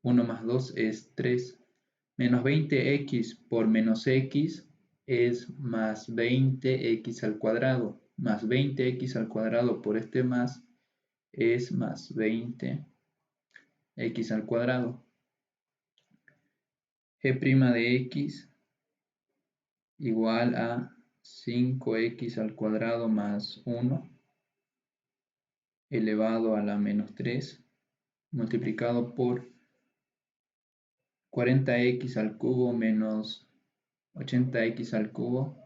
1 más 2 es 3. Menos 20x por menos x es más 20x al cuadrado. Más 20x al cuadrado por este más es más 20x al cuadrado. G' de x igual a 5x al cuadrado más 1 elevado a la menos 3 multiplicado por 40x al cubo menos 80x al cubo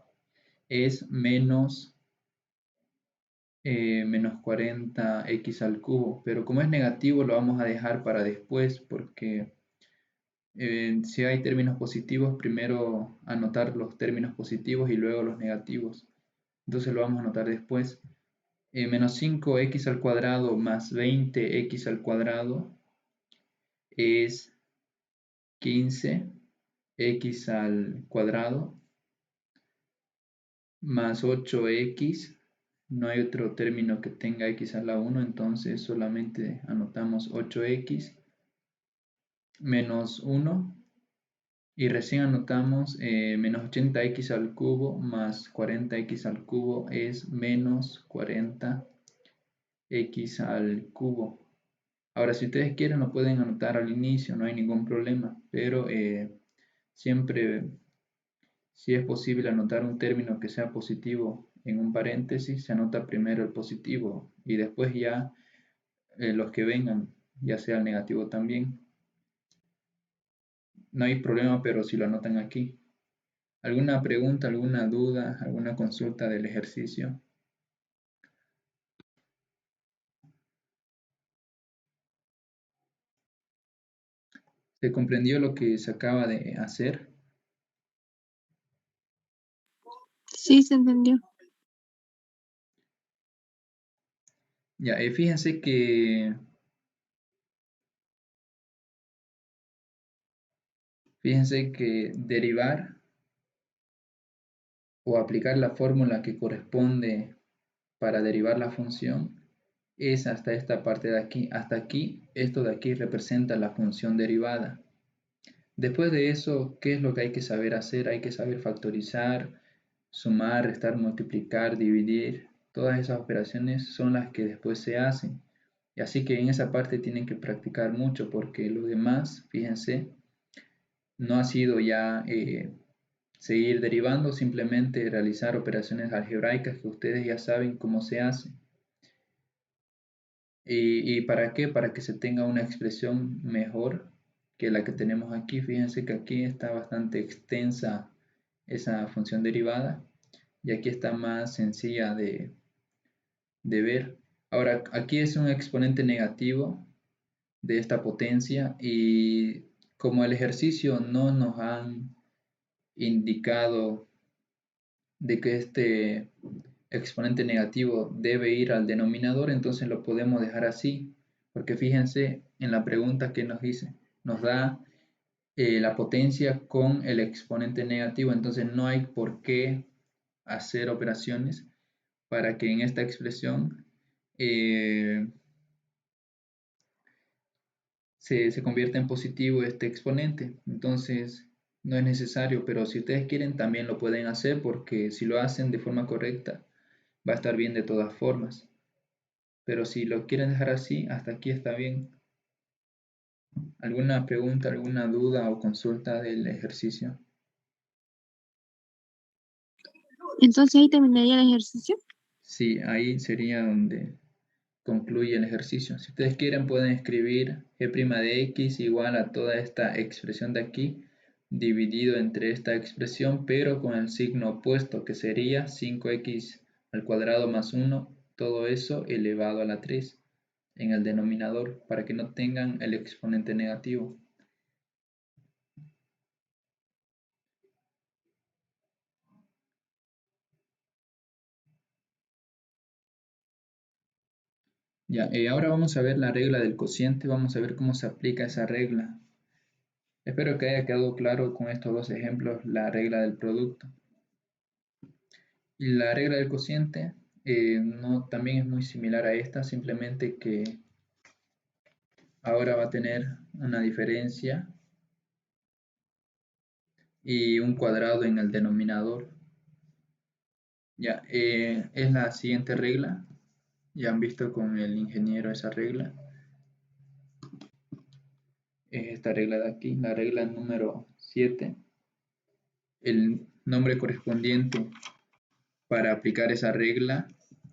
es menos 40x al cubo, pero como es negativo lo vamos a dejar para después porque si hay términos positivos, primero anotar los términos positivos y luego los negativos, entonces lo vamos a anotar después. Menos 5x al cuadrado más 20x al cuadrado es 15x al cuadrado más 8x. No hay otro término que tenga x a la 1, entonces solamente anotamos 8x menos 1 y recién anotamos menos 80x al cubo más 40x al cubo es menos 40x al cubo. Ahora, si ustedes quieren, lo pueden anotar al inicio, no hay ningún problema, pero siempre, si es posible anotar un término que sea positivo en un paréntesis, se anota primero el positivo y después ya los que vengan, ya sea el negativo también. No hay problema, pero si lo anotan aquí. ¿Alguna pregunta, alguna duda, alguna consulta del ejercicio? ¿Se comprendió lo que se acaba de hacer? Sí, se entendió. Ya, fíjense que derivar o aplicar la fórmula que corresponde para derivar la función es hasta esta parte de aquí. Hasta aquí, esto de aquí representa la función derivada. Después de eso, ¿qué es lo que hay que saber hacer? Hay que saber factorizar, sumar, restar, multiplicar, dividir. Todas esas operaciones son las que después se hacen. Y así que en esa parte tienen que practicar mucho porque lo demás, fíjense, no ha sido ya seguir derivando, simplemente realizar operaciones algebraicas que ustedes ya saben cómo se hacen. ¿Y para qué? Para que se tenga una expresión mejor que la que tenemos aquí. Fíjense que aquí está bastante extensa esa función derivada y aquí está más sencilla de ver. Ahora, aquí es un exponente negativo de esta potencia y como el ejercicio no nos han indicado de que este exponente negativo debe ir al denominador, entonces lo podemos dejar así, porque fíjense en la pregunta que nos dice, nos da la potencia con el exponente negativo, entonces no hay por qué hacer operaciones para que en esta expresión se convierta en positivo este exponente. Entonces no es necesario, pero si ustedes quieren también lo pueden hacer porque si lo hacen de forma correcta va a estar bien de todas formas. Pero si lo quieren dejar así, hasta aquí está bien. ¿Alguna pregunta, alguna duda o consulta del ejercicio? Entonces ahí terminaría el ejercicio. Sí, ahí sería donde concluye el ejercicio. Si ustedes quieren pueden escribir g' de x igual a toda esta expresión de aquí dividido entre esta expresión pero con el signo opuesto que sería 5x al cuadrado más 1, todo eso elevado a la 3 en el denominador para que no tengan el exponente negativo. Ya, ahora vamos a ver la regla del cociente, vamos a ver cómo se aplica esa regla. Espero que haya quedado claro con estos dos ejemplos la regla del producto. Y la regla del cociente también es muy similar a esta, simplemente que ahora va a tener una diferencia y un cuadrado en el denominador. Ya, es la siguiente regla. Ya han visto con el ingeniero esa regla. Es esta regla de aquí, la regla número 7. El nombre correspondiente para aplicar esa regla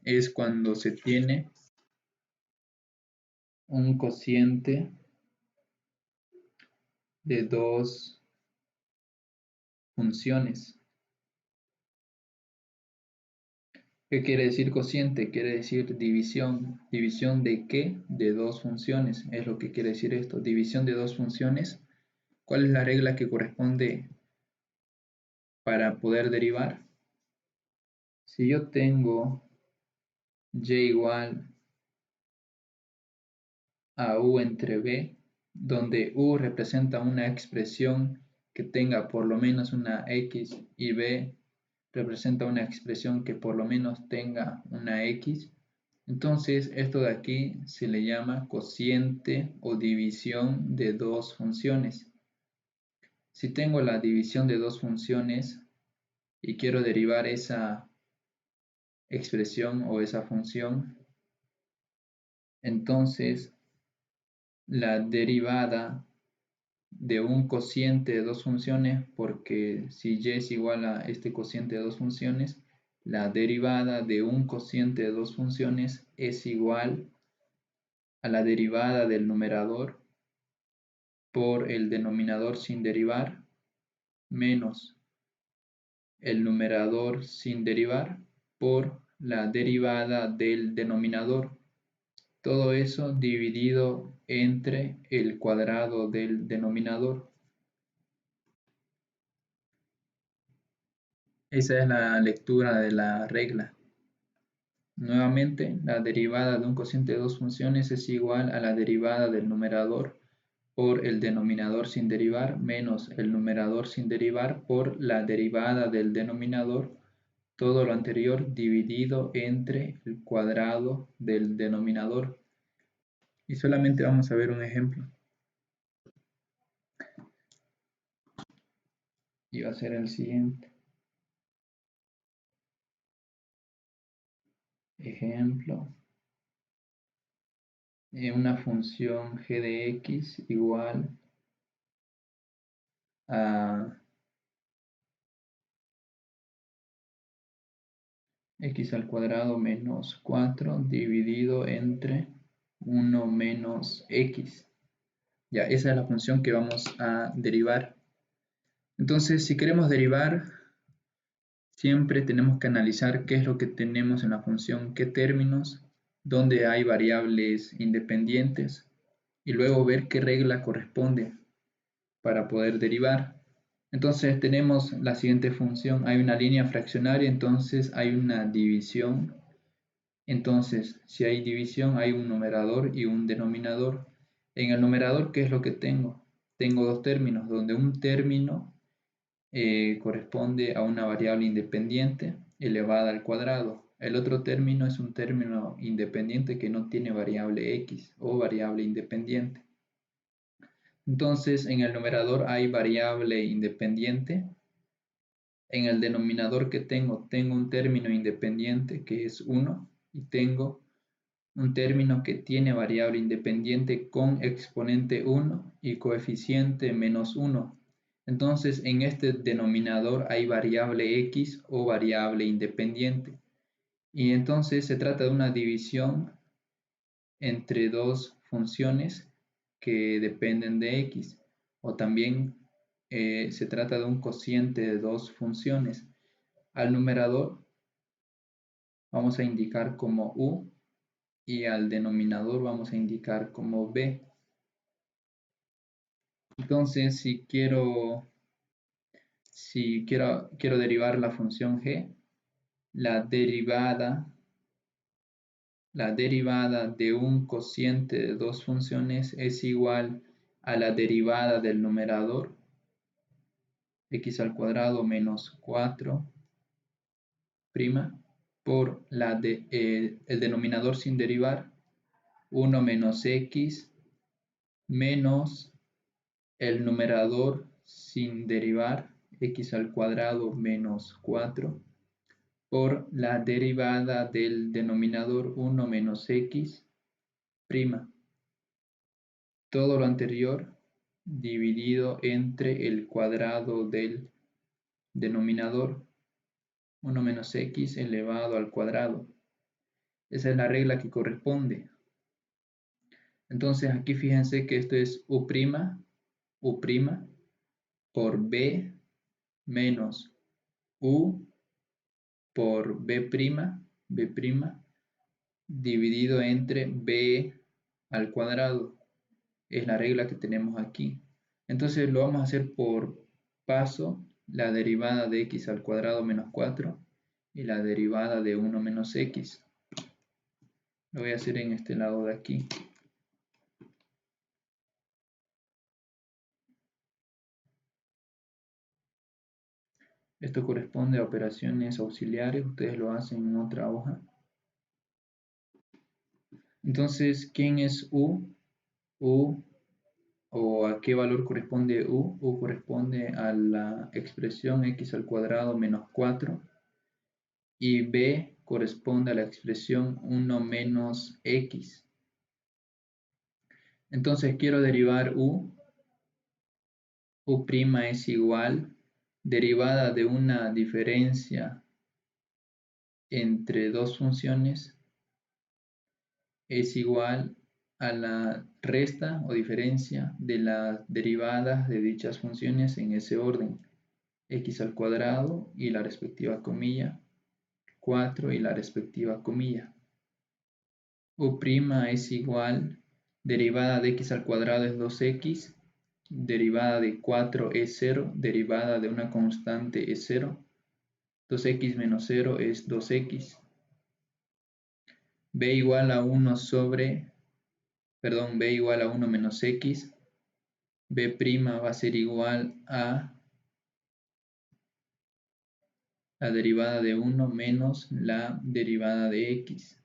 es cuando se tiene un cociente de dos funciones. ¿Qué quiere decir cociente? Quiere decir división. ¿División de qué? De dos funciones. Es lo que quiere decir esto. División de dos funciones. ¿Cuál es la regla que corresponde para poder derivar? Si yo tengo y igual a u entre b, donde u representa una expresión que tenga por lo menos una x y b representa una expresión que por lo menos tenga una x, entonces esto de aquí se le llama cociente o división de dos funciones. Si tengo la división de dos funciones y quiero derivar esa expresión o esa función, entonces la derivada de un cociente de dos funciones, porque si y es igual a este cociente de dos funciones, la derivada de un cociente de dos funciones es igual a la derivada del numerador por el denominador sin derivar menos el numerador sin derivar por la derivada del denominador. Todo eso dividido entre el cuadrado del denominador. Esa es la lectura de la regla. Nuevamente, la derivada de un cociente de dos funciones es igual a la derivada del numerador por el denominador sin derivar menos el numerador sin derivar por la derivada del denominador, todo lo anterior dividido entre el cuadrado del denominador. Y solamente vamos a ver un ejemplo. Y va a ser el siguiente. Ejemplo. Una función g de x igual a x al cuadrado menos 4 dividido entre 1 menos x. Ya, esa es la función que vamos a derivar. Entonces, si queremos derivar, siempre tenemos que analizar qué es lo que tenemos en la función, qué términos, dónde hay variables independientes, y luego ver qué regla corresponde para poder derivar. Entonces tenemos la siguiente función, hay una línea fraccionaria, entonces hay una división. Entonces, si hay división, hay un numerador y un denominador. En el numerador, ¿qué es lo que tengo? Tengo dos términos, donde un término corresponde a una variable independiente elevada al cuadrado. El otro término es un término independiente que no tiene variable x o variable independiente. Entonces, en el numerador hay variable independiente. En el denominador que tengo un término independiente que es 1 y tengo un término que tiene variable independiente con exponente 1 y coeficiente menos 1. Entonces, en este denominador hay variable x o variable independiente. Y entonces se trata de una división entre dos funciones que dependen de x. O también se trata de un cociente de dos funciones. Al numerador vamos a indicar como u y al denominador vamos a indicar como b. Entonces, si quiero derivar la función g, la derivada de un cociente de dos funciones es igual a la derivada del numerador, x al cuadrado menos 4' por el denominador sin derivar, 1 menos x menos el numerador sin derivar, x al cuadrado menos 4 por la derivada del denominador 1 menos x'. Todo lo anterior dividido entre el cuadrado del denominador, 1 menos x elevado al cuadrado. Esa es la regla que corresponde. Entonces aquí fíjense que esto es u' por b menos u por b', dividido entre b al cuadrado. Es la regla que tenemos aquí. Entonces lo vamos a hacer por paso, la derivada de x al cuadrado menos 4 y la derivada de 1 menos x. Lo voy a hacer en este lado de aquí. Esto corresponde a operaciones auxiliares, ustedes lo hacen en otra hoja. Entonces, ¿quién es u? U, o a qué valor corresponde u? U corresponde a la expresión x al cuadrado menos 4 y b corresponde a la expresión 1 menos x. Entonces quiero derivar u'. U' es igual, derivada de una diferencia entre dos funciones, es igual a la resta o diferencia de las derivadas de dichas funciones en ese orden, x al cuadrado y la respectiva comilla, 4 y la respectiva comilla. U' es igual, derivada de x al cuadrado es 2x, derivada de 4 es 0, derivada de una constante es 0, 2x menos 0 es 2x. b igual a 1 menos x, b' va a ser igual a la derivada de 1 menos la derivada de x.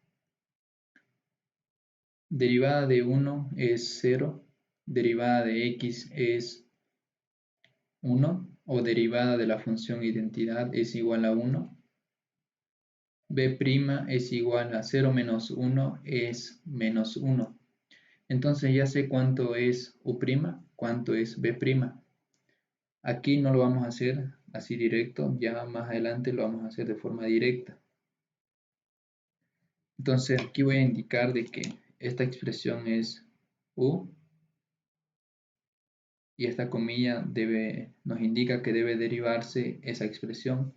Derivada de 1 es 0, derivada de x es 1, o derivada de la función identidad es igual a 1. b' es igual a 0 menos 1 es menos 1. Entonces ya sé cuánto es u', cuánto es b'. Aquí no lo vamos a hacer así directo, ya más adelante lo vamos a hacer de forma directa. Entonces aquí voy a indicar de que esta expresión es u y esta comilla nos indica que debe derivarse esa expresión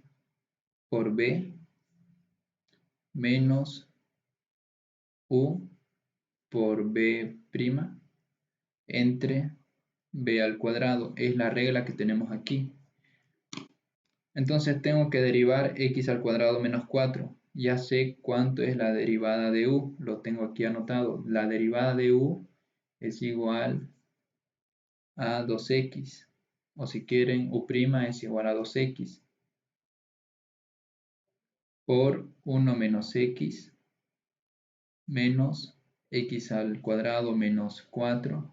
por b menos u por b' entre b al cuadrado. Es la regla que tenemos aquí. Entonces tengo que derivar x al cuadrado menos 4. Ya sé cuánto es la derivada de u. Lo tengo aquí anotado. La derivada de u es igual a 2x. O si quieren, u' es igual a 2x. Por 1 menos x menos x al cuadrado menos 4.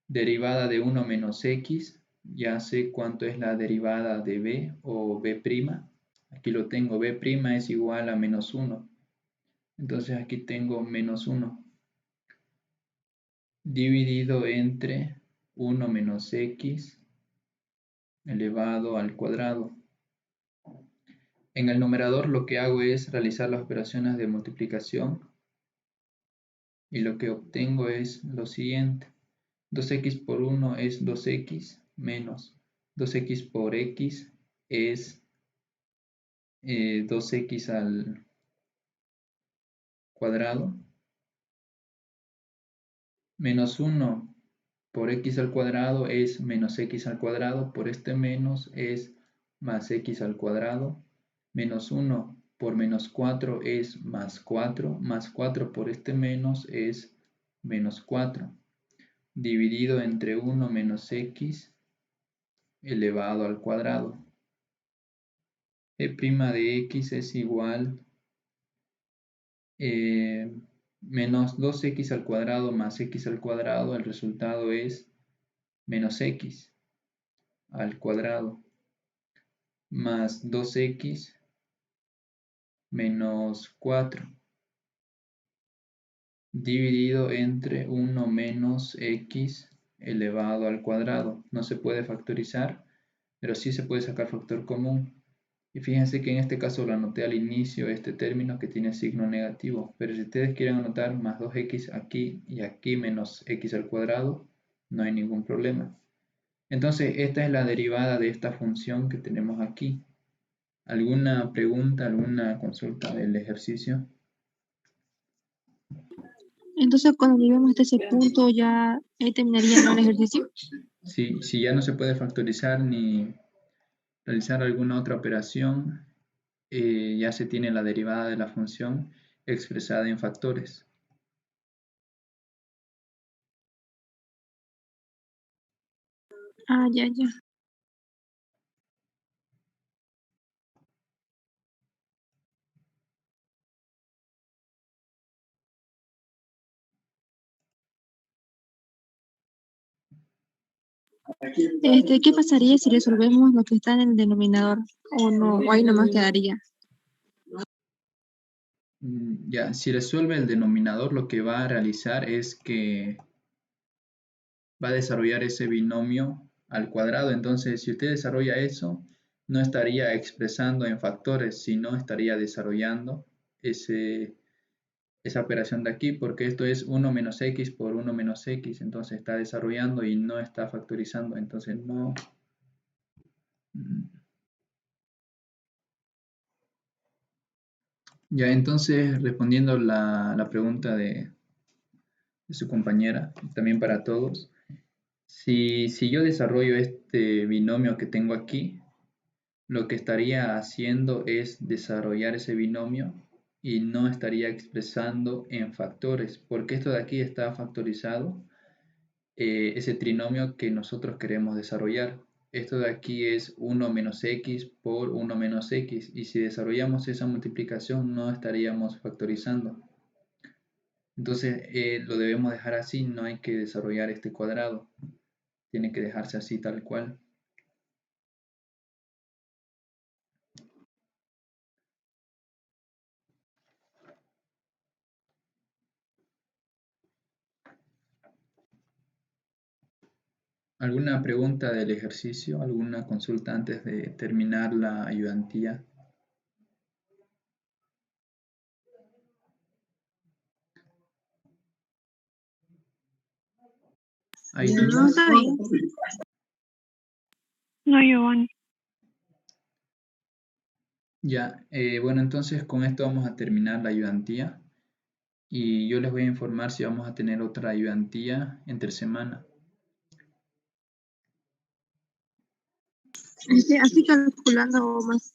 Derivada de 1 menos x. Ya sé cuánto es la derivada de b o b'. Aquí lo tengo, b' es igual a menos 1. Entonces aquí tengo menos 1. Dividido entre 1 menos x elevado al cuadrado. En el numerador lo que hago es realizar las operaciones de multiplicación. Y lo que obtengo es lo siguiente. 2x por 1 es 2x menos 2x por x es 2x al cuadrado, menos 1 por x al cuadrado es menos x al cuadrado, por este menos es más x al cuadrado, menos 1 por menos 4 es más 4 por este menos es menos 4. dividido entre 1 menos x elevado al cuadrado. E' de x es igual menos 2x al cuadrado más x al cuadrado. El resultado es menos x al cuadrado más 2x menos 4 dividido entre 1 menos x elevado al cuadrado. No se puede factorizar, pero sí se puede sacar factor común. Y fíjense que en este caso lo anoté al inicio este término que tiene signo negativo, pero si ustedes quieren anotar más 2x aquí y aquí menos x al cuadrado, no hay ningún problema. Entonces esta es la derivada de esta función que tenemos aquí. ¿Alguna pregunta, alguna consulta del ejercicio? Entonces, cuando lleguemos hasta ese punto, ya terminaría, ¿no?, el ejercicio. Sí, si ya no se puede factorizar ni realizar alguna otra operación, ya se tiene la derivada de la función expresada en factores. Ah, ya, ya. ¿Qué pasaría si resolvemos lo que está en el denominador? ¿O no? ¿O ahí nomás quedaría? Ya, si resuelve el denominador, lo que va a realizar es que va a desarrollar ese binomio al cuadrado. Entonces, si usted desarrolla eso, no estaría expresando en factores, sino estaría desarrollando esa operación de aquí, porque esto es 1 menos x por 1 menos x. Entonces, está desarrollando y no está factorizando. Entonces, no... Ya, entonces, respondiendo la pregunta de su compañera, también para todos, si yo desarrollo este binomio que tengo aquí, lo que estaría haciendo es desarrollar ese binomio y no estaría expresando en factores, porque esto de aquí está factorizado, ese trinomio que nosotros queremos desarrollar. Esto de aquí es 1 menos x por 1 menos x, y si desarrollamos esa multiplicación no estaríamos factorizando. Entonces lo debemos dejar así, no hay que desarrollar este cuadrado. Tiene que dejarse así tal cual. ¿Alguna pregunta del ejercicio? ¿Alguna consulta antes de terminar la ayudantía? ¿Hay No, dudas? está bien. No, Giovanni. Ya, bueno, entonces con esto vamos a terminar la ayudantía y yo les voy a informar si vamos a tener otra ayudantía entre semana. Así calculando más